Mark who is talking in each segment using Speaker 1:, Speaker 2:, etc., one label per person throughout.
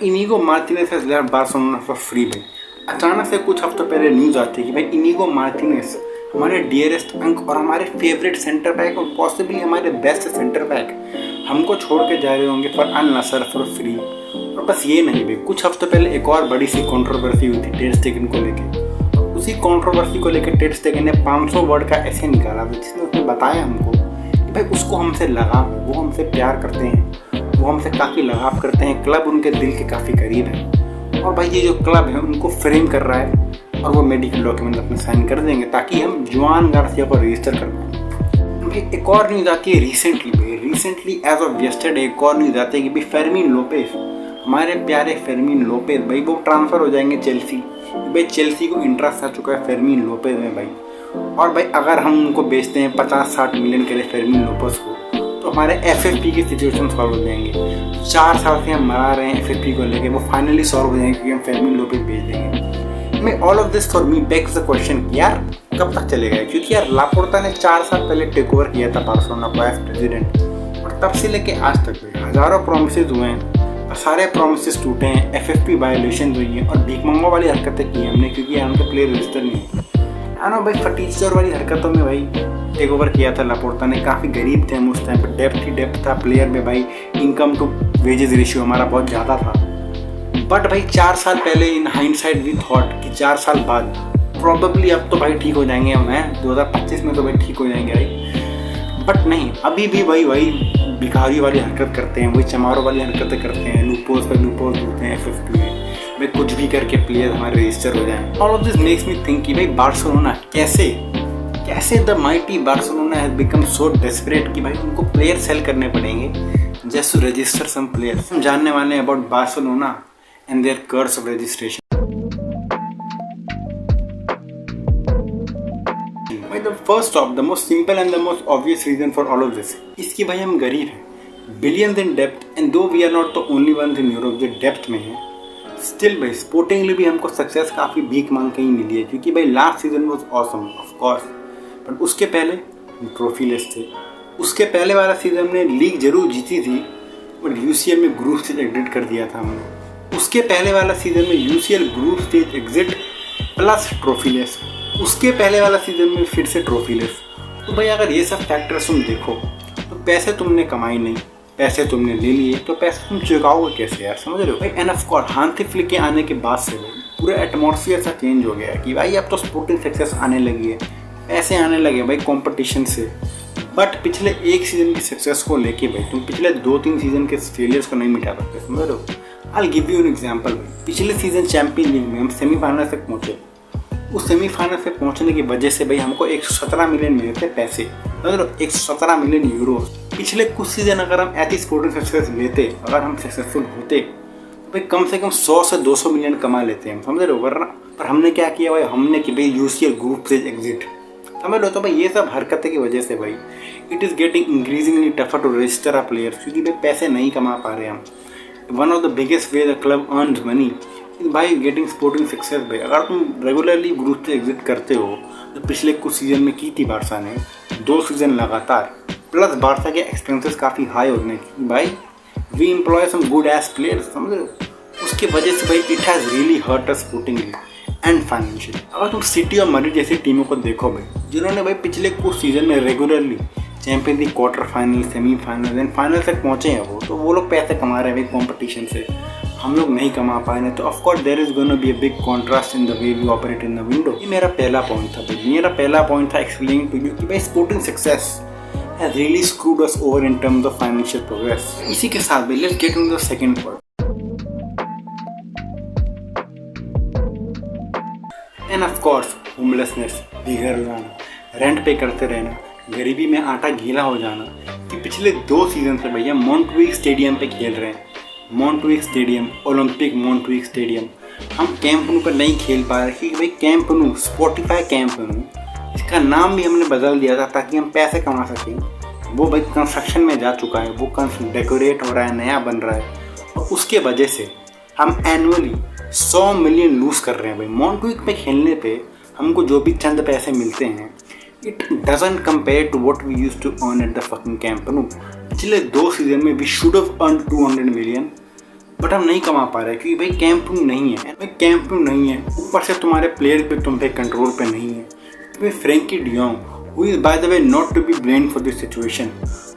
Speaker 1: इनीगो Martinez has left Barcelona for free भाई। अचानक से कुछ हफ्तों पहले न्यूज़ आती है कि भाई इनीगो मार्टिनेज हमारे डियरेस्ट अंक और हमारे फेवरेट सेंटर बैक और पॉसिबली हमारे बेस्ट सेंटर बैक हमको छोड़ के जा रहे होंगे for Al Nassr for free. और बस ये नहीं भाई, कुछ हफ्तों पहले एक और बड़ी सी कंट्रोवर्सी हुई थी टेर स्टेगन को लेके। उसी कंट्रोवर्सी को लेकर टेर स्टेगन ने 500 वर्ड का ऐसे निकाला जिसमें उसने बताया हमको कि भाई उसको हमसे लगाव है, वो हमसे प्यार करते हैं, वो हमसे काफ़ी लगाव करते हैं, क्लब उनके दिल के काफ़ी करीब है। और भाई ये जो क्लब है उनको फ्रेम कर रहा है और वो मेडिकल डॉक्यूमेंट अपने साइन कर देंगे ताकि हम जुआन गार्सिया को रजिस्टर कर पाएँ। भाई एक और न्यूज़ आती है रिसेंटली एज ऑफ यस्टरडे एक और न्यूज़ आती है कि भाई फेर्मिन लोपेज, हमारे प्यारे फेर्मिन लोपेज भाई वो ट्रांसफ़र हो जाएंगे चेल्सी। भाई चेल्सी को इंटरेस्ट आ चुका है फेर्मिन लोपेज में भाई। और भाई अगर हम उनको बेचते हैं 50-60 मिलियन के लिए फेर्मिन लोपेज को, तो हमारे एफएफपी की सिचुएशन सॉल्व हो जाएंगे। 4 साल से हम मरा रहे हैं एफएफपी को लेके, वो फाइनली सॉल्व हो जाएंगे क्योंकि हम फेर्मिन लोपेज बेच देंगे। मैं all of this for me bags the question कि यार कब तक चलेगा, क्योंकि यार लापोर्ता ने 4 साल पहले टेक ओवर किया था बार्सिलोना को एज प्रेसिडेंट और तब से लेके आज तक हज़ारों प्रोमिसेस हुए हैं और सारे प्रोमिसेस टूटे हैं, एफएफपी वायलेशन हुई है और भीखमंगों वाली हरकतें की हमने क्योंकि हमको प्लेयर रजिस्टर नहीं है। ना भाई फटीचर वाली हरकतों में भाई टेक ओवर किया था लापोर्ता ने, काफ़ी गरीब थे हम उस टाइम पर, डेप्थ ही डेप्थ था प्लेयर में भाई, इनकम टू वेजेस रेशियो हमारा बहुत ज़्यादा था। बट भाई 4 साल पहले इन हाइंडसाइड वी थॉट कि 4 साल बाद प्रॉबेबली अब तो भाई ठीक हो जाएंगे हम, हैं 2025 में तो भाई ठीक हो जाएंगे भाई। बट नहीं, अभी भी भाई वही भिखारी वाली हरकत करते हैं, वही चमारों वाली हरकतें करते हैं, लूपोज पर लूपोज ढूंढते हैं एफएफपी में भाई, कुछ भी करके प्लेयर हमारे रजिस्टर हो जाएं। All of this makes me think कि भाई बार्सिलोना कैसे the mighty Barcelona has become so desperate कि भाई उनको प्लेयर सेल करने पड़ेंगे just to register some players. हम जानने वाले हैं about Barcelona and their curse of registration. The first of the most simple and the most obvious reason for all of this is कि भाई हम गरीब हैं, billions in debt, and though we are not the only ones in Europe जो depth में हैं, still भाई sportingly भी हमको सक्सेस काफ़ी भीख मांग के ही मिली है क्योंकि भाई last season was awesome of course, but उसके पहले हम ट्रॉफीलेस थे। उसके पहले वाला सीजन में लीग जरूर जीती थी बट यूसीएल में ग्रुप स्टेज एग्जिट कर दिया था हमने। उसके पहले वाला सीजन में UCL group stage exit plus trophyless, उसके पहले वाला सीजन में फिर से ट्रॉफीलेस। तो भाई अगर ये सब फैक्टर्स तुम देखो तो पैसे तुमने कमाए नहीं, पैसे तुमने ले लिए, तो पैसे तुम चुकाओगे कैसे यार, समझ रहे हो भाई। End of course Hansi Flick के आने के बाद से भाई पूरा एटमॉस्फेयर सा चेंज हो गया कि भाई अब तो स्पोर्टिंग सक्सेस आने लगी है, पैसे आने लगे भाई कंपटीशन से। बट पिछले एक सीजन की सक्सेस को लेके भाई तुम पिछले 2-3 सीजन के फेलियर्स को नहीं मिटा सकते, समझ रहे हो। I give you an example भाई, पिछले सीजन चैंपियन लीग में हम सेमीफाइनल तक पहुंचे। उस सेमीफाइनल से पहुंचने की वजह से भाई हमको 117 मिलियन मिले थे पैसे, मतलब 117 मिलियन यूरो। पिछले कुछ सीजन अगर हम ऐसी स्पोर्टिंग सक्सेस लेते, अगर हम सक्सेसफुल होते तो भाई कम से कम 100 से 200 मिलियन कमा लेते हैं, समझ रहे हो। वरना पर हमने क्या किया भाई, हमने कि भाई यूसीएल ग्रुप से एग्जिट, समझ लो। तो भाई ये सब हरकतें की वजह से भाई it is getting increasingly tougher to register our players क्योंकि भाई पैसे नहीं कमा पा रहे हम। One of the biggest way the club earns money भाई गेटिंग स्पोर्टिंग सक्सेस भाई। अगर तुम रेगुलरली ग्रुप से एग्जिट करते हो तो पिछले कुछ सीजन में की थी बारसा ने 2 सीजन लगातार, प्लस बारसा के एक्सपेंसेस काफ़ी हाई होने की भाई, we employ some good age players, समझ रहे हो। उसकी वजह से भाई it has really hurt us sportingly and financially. अगर तुम सिटी और मैड्रिड जैसी टीमों को देखो भाई, जिन्होंने भाई पिछले कुछ सीजन में regularly champions league quarter final, semifinal and final तक पहुँचे हैं तो वो लोग पैसे कमा रहे हैं भाई कॉम्पिटिशन से, हम लोग नहीं कमा पाए ना। तो of course there is gonna be a big contrast in the way we operate in the window. ये मेरा पहला पॉइंट था भाई, मेरा पहला पॉइंट था एक्सप्लेनिंग टू यू कि भाई sporting success has really screwed us over in terms of financial progress. इसी के साथ भाई let's get into the second point. End of course homelessness, बेघर हो जाना, रेंट पे करते रहना, गरीबी में आटा गीला हो जाना। कि पिछले 2 सीजन से भैया मॉन्टविक स्टेडियम पे खेल रहे हैं, मॉन्टविक स्टेडियम, ओलंपिक मॉन्टविक स्टेडियम। हम कैंप नु पर नहीं खेल पा रहे क्योंकि भाई कैंप नु, स्पॉटिफाई कैंप नु, इसका नाम भी हमने बदल दिया था ताकि हम पैसे कमा सकें। वो भाई कंस्ट्रक्शन में जा चुका है, वो डेकोरेट हो रहा है, नया बन रहा है और उसके वजह से हम एनुअली 100 मिलियन लूज कर रहे हैं भाई। मॉन्टविक पे खेलने पे हमको जो भी चंद पैसे मिलते हैं it doesn't compare to what we used to earn at the fucking Camp. पिछले 2 सीजन में we should have earn 200 million but हम नहीं कमा पा रहे क्योंकि भाई कैंपिंग नहीं है। भाई कैंपिंग नहीं है, ऊपर से तुम्हारे प्लेयर भी तुम पे कंट्रोल पे नहीं है। तो भाई Frenkie de Jong, who is by the way not to be blamed for this situation,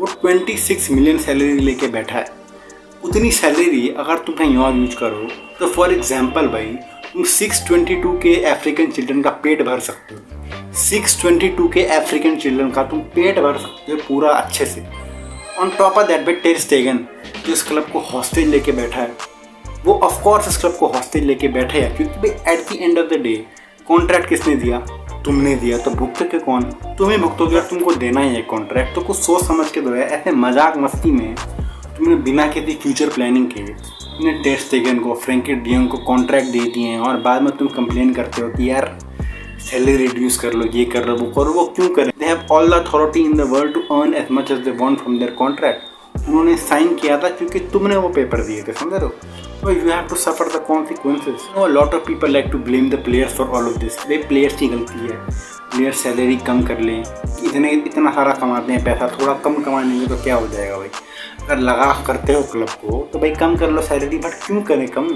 Speaker 1: वो 26 मिलियन सैलरी लेके बैठा है। उतनी सैलरी अगर तुम कहीं और यूज करो तो फॉर एग्जाम्पल भाई तुम 622 के अफ्रीकन चिल्ड्रन का पेट भर सकते हो। 622 के अफ्रीकन चिल्ड्रन का तुम पेट भर सकते हो पूरा अच्छे से। ऑन टॉप ऑफ दैट भाई टेर स्टेगन जो इस क्लब को हॉस्टेज लेके बैठा है, वो ऑफकोर्स इस क्लब को हॉस्टेज लेके बैठे है क्योंकि भाई at the end of the day contract किसने दिया? तुमने दिया। तो भुगते के कौन? तुम्हें भुगतोगे और तुमको देना ही है कॉन्ट्रैक्ट। तो कुछ सोच समझ के दो है। ऐसे मजाक मस्ती में तुमने बिना किसी फ्यूचर प्लानिंग के तुमने टेर स्टेगन को, फ्रैंकी डियोंग को कॉन्ट्रैक्ट दे दिए हैं और बाद में तुम कंप्लेन करते हो कि यार सैलरी रिड्यूस कर लो, ये कर लो, वो करो। वो क्यों करें? They have all the authority in the world to earn as much as they want from their contract. उन्होंने साइन किया था क्योंकि तुमने वो पेपर दिए थे, समझ रहे हो? So you have to suffer the consequences. You know, a lot of people like to blame the players for all of this. Way players की गलती है। प्लेयर्स सैलरी कम कर लें, इतना सारा कमाते हैं पैसा, थोड़ा कम कमा लेंगे तो क्या हो जाएगा भाई? अगर लगा करते हो क्लब को तो भाई कम कर लो सैलरी, बट क्यों करें कम?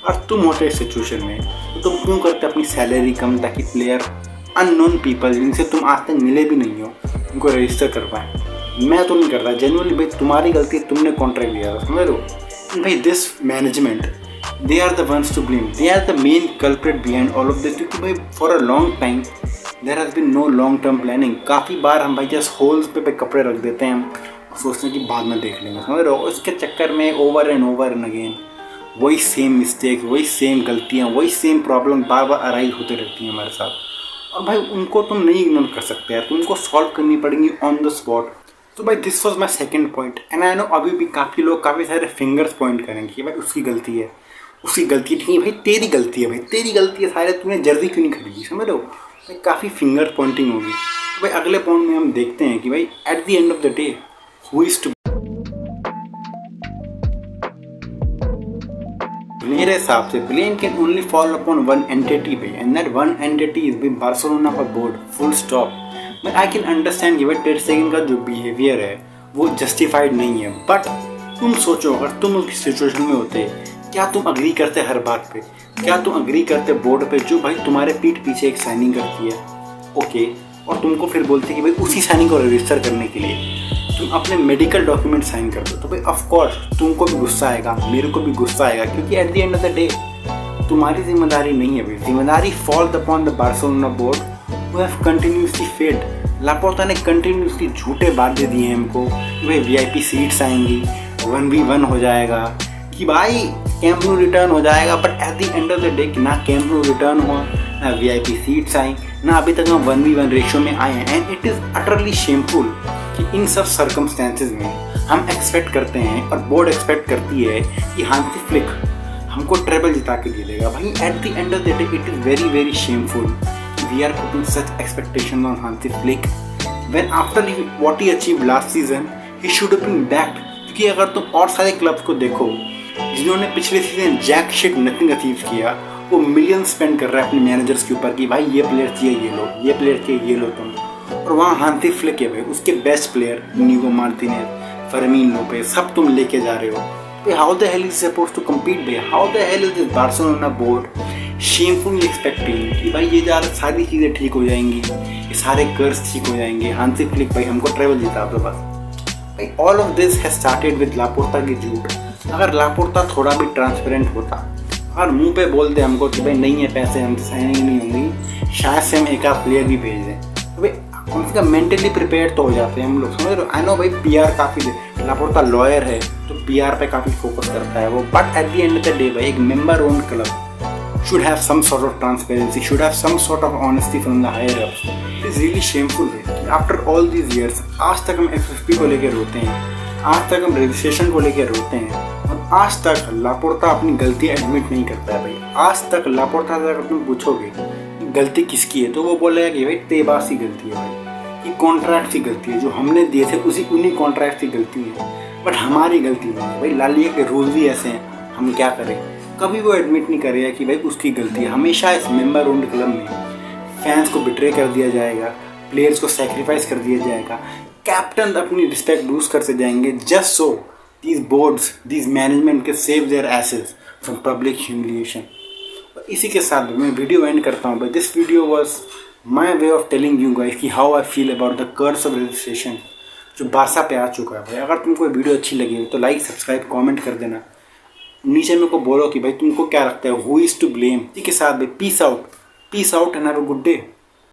Speaker 1: और तुम होते इस सिचुएशन में तो तुम क्यों करते अपनी सैलरी कम ताकि प्लेयर अननोन पीपल जिनसे तुम आज तक मिले भी नहीं हो उनको रजिस्टर कर पाएँ? मैं तो नहीं करता जेन्युइनली भाई, तुम्हारी गलती है, तुमने कॉन्ट्रैक्ट दिया था, समझ लो भाई। This management, they are the ones to blame, they are the main culprit behind all of this. क्योंकि भाई for a long time there has been no long term planning. काफ़ी बार हम भाई जस्ट होल्स पे कपड़े रख देते हैं, हम सोचते हैं कि बाद में देख लेंगे, समझ रहे हो? इसके चक्कर में ओवर एंड अगेन वही सेम मिस्टेक, वही सेम गलतियाँ, वही सेम प्रॉब्लम बार बार अराइज होते रहती हैं हमारे साथ। और भाई उनको तुम नहीं इग्नोर कर सकते यार, तुमको सॉल्व करनी पड़ेगी ऑन द स्पॉट। तो भाई this was my second point and I know अभी भी काफ़ी लोग काफ़ी सारे फिंगर्स पॉइंट करेंगे कि भाई उसकी गलती है, उसकी गलती नहीं भाई, तेरी गलती है भाई, तेरी गलती है सारे, तूने जर्सी क्यों नहीं खरीदी, समझ लो? भाई काफ़ी फिंगर पॉइंटिंग होगी। तो भाई अगले पॉइंट में हम देखते हैं कि भाई at the end of the day who is to. मेरे हिसाब से blame can only fall upon one entity भाई, and that one entity is भाई बार्सिलोना का बोर्ड, फुल स्टॉप। मैं आई कैन अंडरस्टैंड कि भाई टेर स्टेगन का जो बिहेवियर है वो जस्टिफाइड नहीं है, बट तुम सोचो अगर तुम उस सिचुएशन में होते क्या तुम अग्री करते हर बात पे? क्या तुम अग्री करते बोर्ड पे जो भाई तुम्हारे पीठ पीछे एक साइनिंग करती है, ओके, और तुमको फिर बोलते कि भाई उसी साइनिंग को रजिस्टर करने के लिए तुम अपने मेडिकल डॉक्यूमेंट साइन कर दो? तो भाई ऑफ कोर्स तुमको भी गुस्सा आएगा, मेरे को भी गुस्सा आएगा, क्योंकि eight the end of the day तुम्हारी जिम्मेदारी नहीं है भाई। जिम्मेदारी false upon the Barcelona board who have continuously failed. Laporta ने कंटिन्यूसली झूठे वादे दिए हैं हमको कि भाई VIP सीट्स आएंगी, 1v1 हो जाएगा, कि भाई कैंप न्यू रिटर्न हो जाएगा, but at the end of the day ना कैंप न्यू रिटर्न हुआ, ना VIP सीट्स आई, ना अभी तक हम 1v1 रेशियो में आए हैं। And it is utterly shameful कि इन सब सर्कमस्टेंसेज में हम एक्सपेक्ट करते हैं और बोर्ड एक्सपेक्ट करती है कि हांसी फ्लिक हमको ट्रेबल जिता के दे देगा। भाई at the end of the day it is very very shameful we are putting such expectations on Hansi Flick when after what he achieved last season he should have been backed। क्योंकि अगर तुम और सारे clubs को देखो जिन्होंने पिछले season jack shit nothing achieve किया, वो मिलियन स्पेंड कर रहा है अपने मैनेजर्स के ऊपर कि भाई ये प्लेयर चाहिए ये लो, ये प्लेयर चाहिए ये लो तुम, और वहाँ हांसी फ्लिक है भाई उसके best player Inigo Martinez, Fermin Lopez सब तुम लेके जा रहे हो। How the hell is supposed to compete भाई? How the hell is this Barcelona board shamefully expecting कि भाई ये सारी चीज़ें ठीक हो जाएंगी, ये सारे कर्ज ठीक हो जाएंगे, हांसी फ्लिक भाई हमको ट्रेवल जिता दो बस। भाई all of this has started with Laporta की झूठ। अगर लापोर्ता थोड़ा भी ट्रांसपेरेंट होता, अगर मुंह पे बोल दे हमको कि भाई नहीं है पैसे, हमसे साइनिंग नहीं होंगी, शायद से हम एक आध प्लेयर भी भेज दें, तो भाई कम से कम मेंटली प्रिपेयर तो हो जाते हैं हम लोग, समझ रहे हो? आई नो भाई PR काफ़ी लापोर्ता लॉयर है तो PR पे काफ़ी फोकस करता है वो, but at the end of the day भाई एक member own club should have some sort of transparency, should have some sort of honesty from the higher ups. It is really shameful है after all these years आज तक हम FFP को लेकर रोते हैं, आज तक हम रजिस्ट्रेशन को लेकर रोते हैं, और आज तक लापोर्ता अपनी गलती एडमिट नहीं करता है भाई। आज तक लापोर्ता से अगर तुम पूछोगे कि गलती किसकी है तो वो बोलेगा कि भाई तेबास की गलती है भाई, कि कॉन्ट्रैक्ट की गलती है, जो हमने दिए थे उन्हीं कॉन्ट्रैक्ट की गलती है, बट हमारी गलती नहीं है भाई। ला लीगा के रूल भी ऐसे हैं, हम क्या करें? कभी वो एडमिट नहीं करेगा कि भाई उसकी गलती है। हमेशा इस मेंबर ओन्ड क्लब में फैंस को बिट्रे कर दिया जाएगा, प्लेयर्स को सेक्रीफाइस कर दिया जाएगा, कैप्टन अपनी रिस्पेक्ट लूज करते जाएंगे just so these boards, these management can save their asses from public humiliation. और इसी के साथ मैं वीडियो एंड करता हूँ. But this video was my way of telling you guys कि how I feel about the curse of registration जो Barça पे आ चुका है भाई. अगर तुमको वीडियो अच्छी लगी तो लाइक, सब्सक्राइब, कमेंट कर देना. नीचे मेरे को बोलो कि भाई तुमको क्या लगता है, who is to blame. इसी के साथ भाई peace out and have a good day.